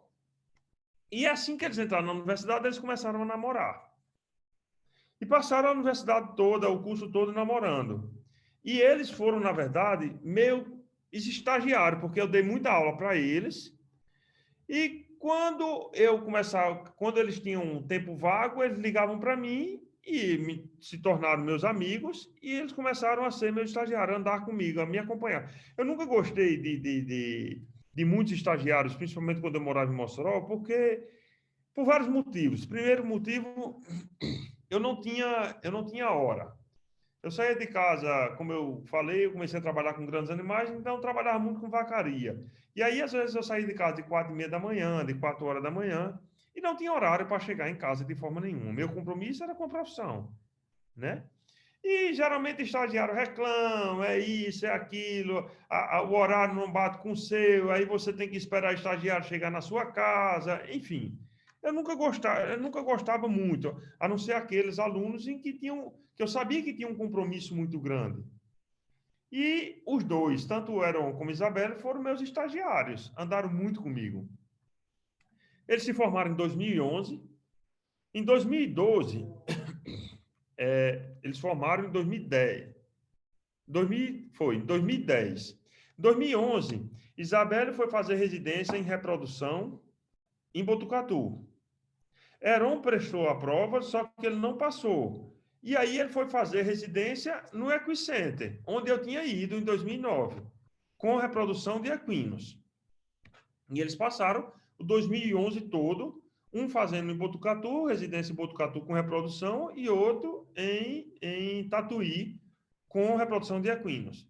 E assim que eles entraram na universidade, eles começaram a namorar. E passaram a universidade toda, o curso todo namorando. E eles foram, na verdade, meio estagiários, porque eu dei muita aula para eles. E quando eles tinham um tempo vago, eles ligavam para mim e se tornaram meus amigos, e eles começaram a ser meus estagiários, a andar comigo, a me acompanhar. Eu nunca gostei de muitos estagiários, principalmente quando eu morava em Mossoró, porque por vários motivos. Primeiro motivo, eu não tinha hora. Eu saía de casa, como eu falei, eu comecei a trabalhar com grandes animais, então eu trabalhava muito com vacaria. E aí, às vezes, eu saía de casa de 4h30 da manhã, de 4 horas da manhã, e não tinha horário para chegar em casa de forma nenhuma. Meu compromisso era com a profissão, né? E geralmente o estagiário reclama, é isso, é aquilo, o horário não bate com o seu, aí você tem que esperar o estagiário chegar na sua casa, enfim. Eu nunca gostava muito, a não ser aqueles alunos que eu sabia que tinham um compromisso muito grande. E os dois, tanto o Heron como a Isabelle, foram meus estagiários, andaram muito comigo. Eles se formaram em 2011. Em 2012, eles formaram em 2010. Em 2010. Em 2011, Isabelle foi fazer residência em reprodução em Botucatu. Heron prestou a prova, só que ele não passou. E aí ele foi fazer residência no Equicenter, onde eu tinha ido em 2009, com reprodução de equinos. E eles passaram o 2011 todo, um fazendo em Botucatu, residência em Botucatu com reprodução, e outro em Tatuí, com reprodução de equinos.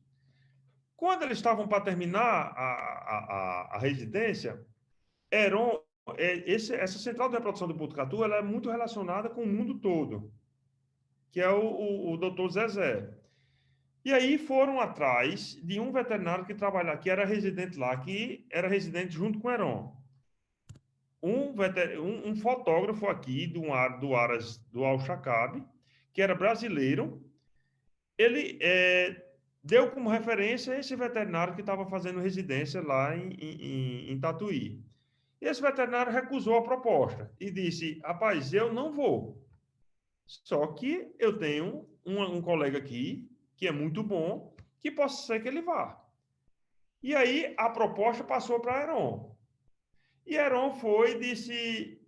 Quando eles estavam para terminar a residência, Heron, essa central de reprodução de Botucatu, ela é muito relacionada com o mundo todo, que é o doutor Zezé. E aí foram atrás de um veterinário que trabalhava, que era residente lá, que era residente junto com Heron. Um fotógrafo aqui do Aras do Al-Shakab, que era brasileiro, ele deu como referência esse veterinário que estava fazendo residência lá em Tatuí. E esse veterinário recusou a proposta e disse: rapaz, eu não vou. Só que eu tenho um colega aqui, que é muito bom, que possa ser que ele vá. E aí a proposta passou para Heron. E Heron foi e disse,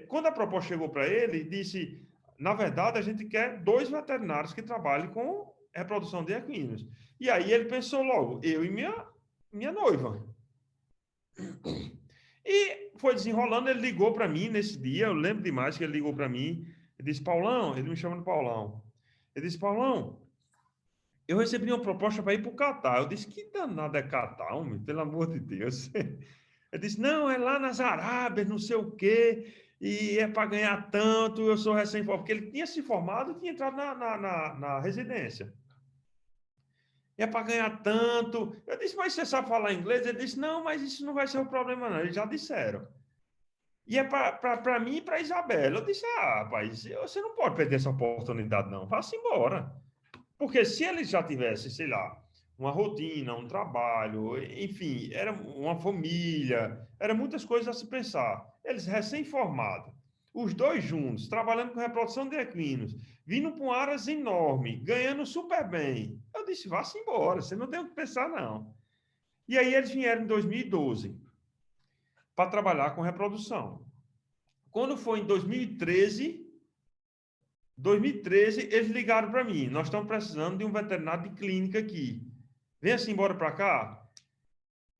quando a proposta chegou para ele, disse, na verdade, a gente quer 2 veterinários que trabalhem com reprodução de equinos. E aí ele pensou logo, eu e minha noiva. E foi desenrolando, ele ligou para mim nesse dia, eu lembro demais que ele ligou para mim, ele disse, Paulão, ele me chama de Paulão. Ele disse, Paulão, eu recebi uma proposta para ir para o Catar. Eu disse, que danado é Catar, homem? Pelo amor de Deus. Ele disse, não, é lá nas Arábias, não sei o quê, e é para ganhar tanto, eu sou recém-formado. Porque ele tinha se formado e tinha entrado na residência. E é para ganhar tanto. Eu disse, mas você sabe falar inglês? Ele disse, não, mas isso não vai ser o problema, não. Eles já disseram. E é para mim e para a Isabela. Eu disse, rapaz, você não pode perder essa oportunidade, não. Vá-se embora. Porque se eles já tivessem, sei lá, uma rotina, um trabalho, enfim, era uma família, era muitas coisas a se pensar. Eles recém-formados, os dois juntos, trabalhando com reprodução de equinos, vindo para um aras enorme, ganhando super bem. Eu disse, vá-se embora, você não tem o que pensar, não. E aí eles vieram em 2012 para trabalhar com reprodução. Quando foi em 2013, eles ligaram para mim. Nós estamos precisando de um veterinário de clínica aqui. Venha-se embora para cá.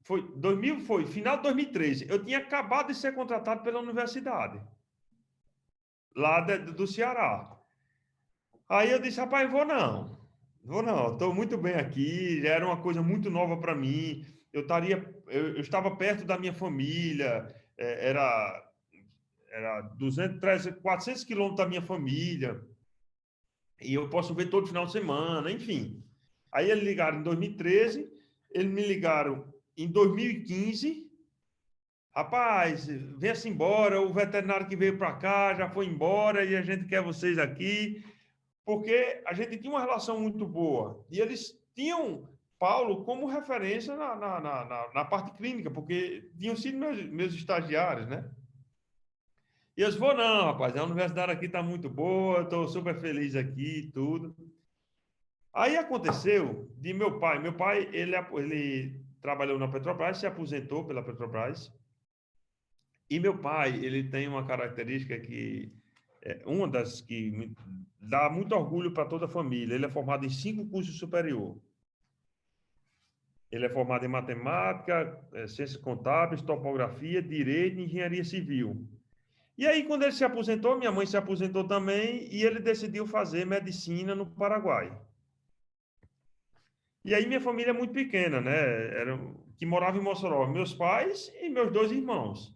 Foi final de 2013. Eu tinha acabado de ser contratado pela universidade, lá do Ceará. Aí eu disse, rapaz, vou não. Estou muito bem aqui. Já era uma coisa muito nova para mim. Eu estava perto da minha família. Era 200, 300, 400 quilômetros da minha família. E eu posso ver todo final de semana, enfim. Aí eles ligaram em 2013, eles me ligaram em 2015, rapaz, venha-se embora, o veterinário que veio para cá já foi embora e a gente quer vocês aqui, porque a gente tinha uma relação muito boa. E eles tinham Paulo como referência na parte clínica, porque tinham sido meus estagiários, né? E eles falaram, não, rapaz, a universidade aqui está muito boa, estou super feliz aqui e tudo. Aí aconteceu de meu pai, ele trabalhou na Petrobras, se aposentou pela Petrobras, e meu pai, ele tem uma característica que é uma das que me dá muito orgulho para toda a família. Ele é formado em 5 cursos superior. Ele é formado em matemática, ciências contábeis, topografia, direito e engenharia civil. E aí, quando ele se aposentou, minha mãe se aposentou também, e ele decidiu fazer medicina no Paraguai. E aí minha família é muito pequena, né? Que morava em Mossoró, meus pais e meus 2 irmãos.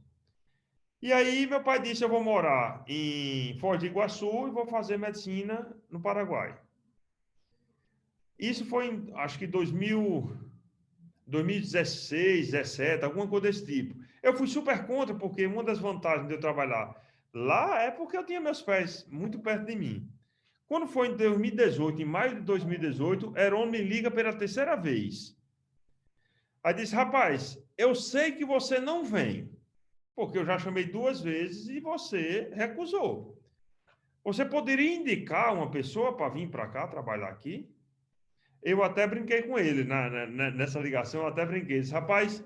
E aí meu pai disse, eu vou morar em Foz do Iguaçu e vou fazer medicina no Paraguai. Isso foi em, acho que 2016, 17, alguma coisa desse tipo. Eu fui super contra, porque uma das vantagens de eu trabalhar lá é porque eu tinha meus pais muito perto de mim. Quando foi em 2018, em maio de 2018, Heron me liga pela terceira vez. Aí disse, rapaz, eu sei que você não vem, porque eu já chamei 2 vezes e você recusou. Você poderia indicar uma pessoa para vir para cá trabalhar aqui? Eu até brinquei com ele nessa ligação, eu até brinquei. Disse, rapaz,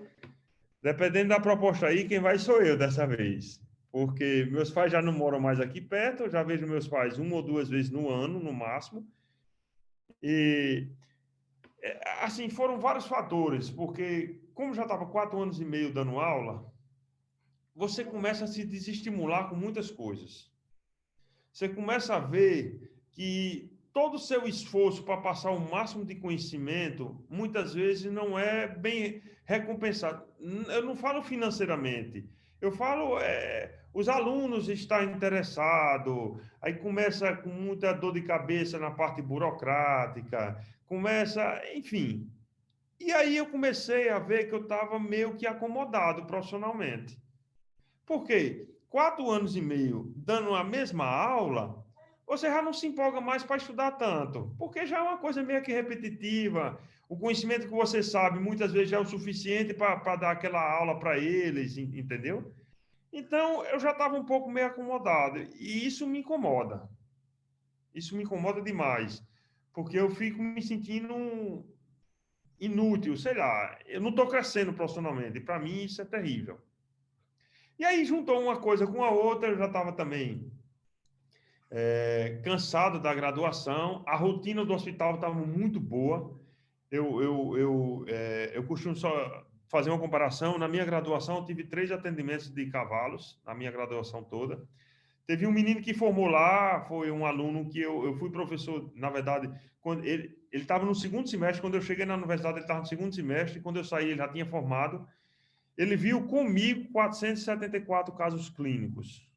dependendo da proposta aí, quem vai sou eu dessa vez. Porque meus pais já não moram mais aqui perto, eu já vejo meus pais 1 ou 2 vezes no ano, no máximo. E, assim, foram vários fatores, porque como já estava 4 anos e meio dando aula, você começa a se desestimular com muitas coisas. Você começa a ver que todo o seu esforço para passar o máximo de conhecimento, muitas vezes não é bem recompensado. Eu não falo financeiramente, eu falo os alunos estão interessados, aí começa com muita dor de cabeça na parte burocrática, começa, enfim. E aí eu comecei a ver que eu estava meio que acomodado profissionalmente. Por quê? 4 anos e meio dando a mesma aula, você já não se empolga mais para estudar tanto, porque já é uma coisa meio que repetitiva. O conhecimento que você sabe muitas vezes já é o suficiente para dar aquela aula para eles, entendeu? Então eu já estava um pouco meio acomodado e isso me incomoda. Isso me incomoda demais, porque eu fico me sentindo inútil, sei lá. Eu não estou crescendo profissionalmente. E para mim isso é terrível. E aí juntou uma coisa com a outra, eu já estava também cansado da graduação, a rotina do hospital estava muito boa. Eu costumo só fazer uma comparação. Na minha graduação, eu tive 3 atendimentos de cavalos, na minha graduação toda. Teve um menino que formou lá, foi um aluno que eu fui professor, na verdade, quando ele estava no 2º semestre, quando eu cheguei na universidade, ele estava no 2º semestre, quando eu saí, ele já tinha formado. Ele viu comigo 474 casos clínicos.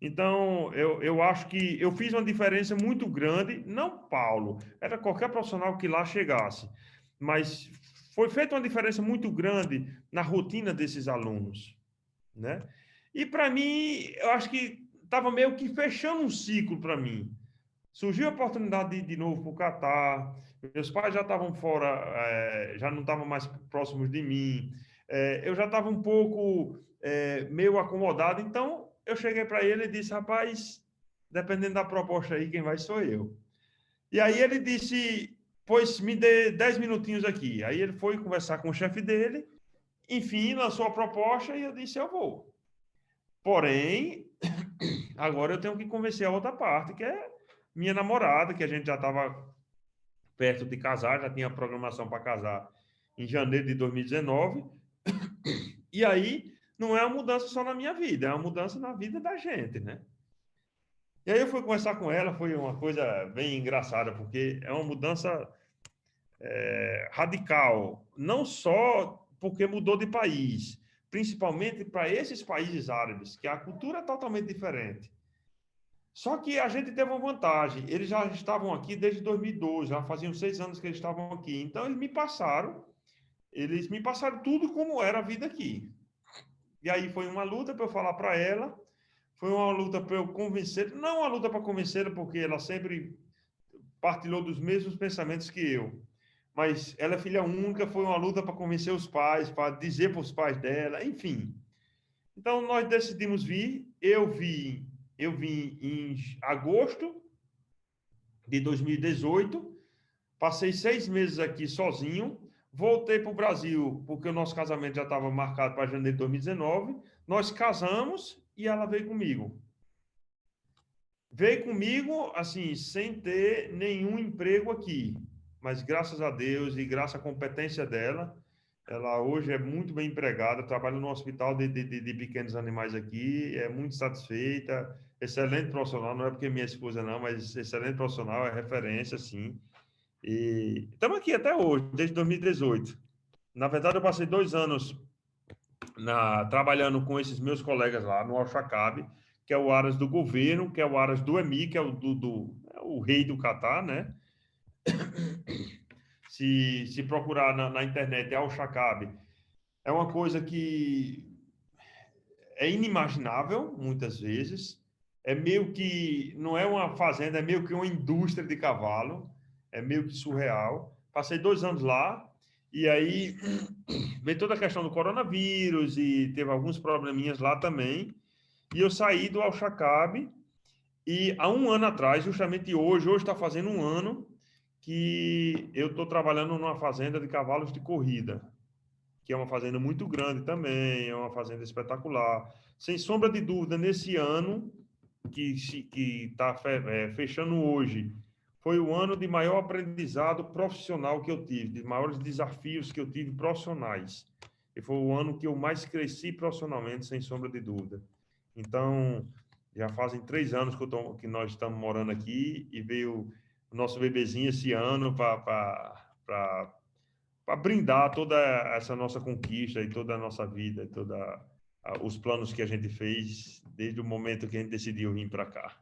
Então, eu acho que eu fiz uma diferença muito grande, não Paulo, era qualquer profissional que lá chegasse, mas foi feita uma diferença muito grande na rotina desses alunos, né? E para mim, eu acho que estava meio que fechando um ciclo para mim. Surgiu a oportunidade de ir de novo para o Catar, meus pais já estavam fora, já não estavam mais próximos de mim, eu já estava um pouco meio acomodado, então eu cheguei para ele e disse, rapaz, dependendo da proposta aí, quem vai sou eu. E aí ele disse, pois me dê 10 minutinhos aqui. Aí ele foi conversar com o chefe dele, enfim, lançou a proposta e eu disse, eu vou. Porém, agora eu tenho que convencer a outra parte, que é minha namorada, que a gente já estava perto de casar, já tinha programação para casar em janeiro de 2019. E aí, não é uma mudança só na minha vida, é uma mudança na vida da gente, né? E aí eu fui conversar com ela, foi uma coisa bem engraçada, porque é uma mudança radical, não só porque mudou de país, principalmente para esses países árabes, que a cultura é totalmente diferente. Só que a gente teve uma vantagem, eles já estavam aqui desde 2012, já faziam 6 anos que eles estavam aqui, então eles me passaram eles me passaram tudo como era a vida aqui. E aí foi uma luta para eu falar para ela, foi uma luta para eu convencer, não uma luta para convencê-la, porque ela sempre partilhou dos mesmos pensamentos que eu. Mas ela é filha única, foi uma luta para convencer os pais, para dizer para os pais dela, enfim. Então nós decidimos vir, eu vim em agosto de 2018, passei 6 meses aqui sozinho, voltei para o Brasil, porque o nosso casamento já estava marcado para janeiro de 2019, nós casamos e ela veio comigo. Veio comigo, assim, sem ter nenhum emprego aqui, mas graças a Deus e graças à competência dela, ela hoje é muito bem empregada, trabalha no hospital de pequenos animais aqui, é muito satisfeita, excelente profissional, não é porque é minha esposa não, mas excelente profissional, é referência, sim. E estamos aqui até hoje, desde 2018. Na verdade, eu passei 2 anos trabalhando com esses meus colegas lá no Al-Shaqab, que é o Aras do governo, que é o Aras do EMI, que é é o rei do Catar, né? Se procurar na internet, é Al-Shaqab, é uma coisa que é inimaginável, muitas vezes. É meio que, não é uma fazenda, é meio que uma indústria de cavalo. É meio que surreal. Passei 2 anos lá, e aí veio toda a questão do coronavírus, e teve alguns probleminhas lá também. E eu saí do Al-Shaqab, e há um ano atrás, justamente hoje está fazendo um ano, que eu estou trabalhando numa fazenda de cavalos de corrida, que é uma fazenda muito grande também, é uma fazenda espetacular. Sem sombra de dúvida, nesse ano, que está fechando hoje, foi o ano de maior aprendizado profissional que eu tive, de maiores desafios que eu tive profissionais. E foi o ano que eu mais cresci profissionalmente, sem sombra de dúvida. Então, já fazem 3 anos que nós estamos morando aqui, e veio o nosso bebezinho esse ano para brindar toda essa nossa conquista e toda a nossa vida, todos os planos que a gente fez desde o momento que a gente decidiu vir para cá.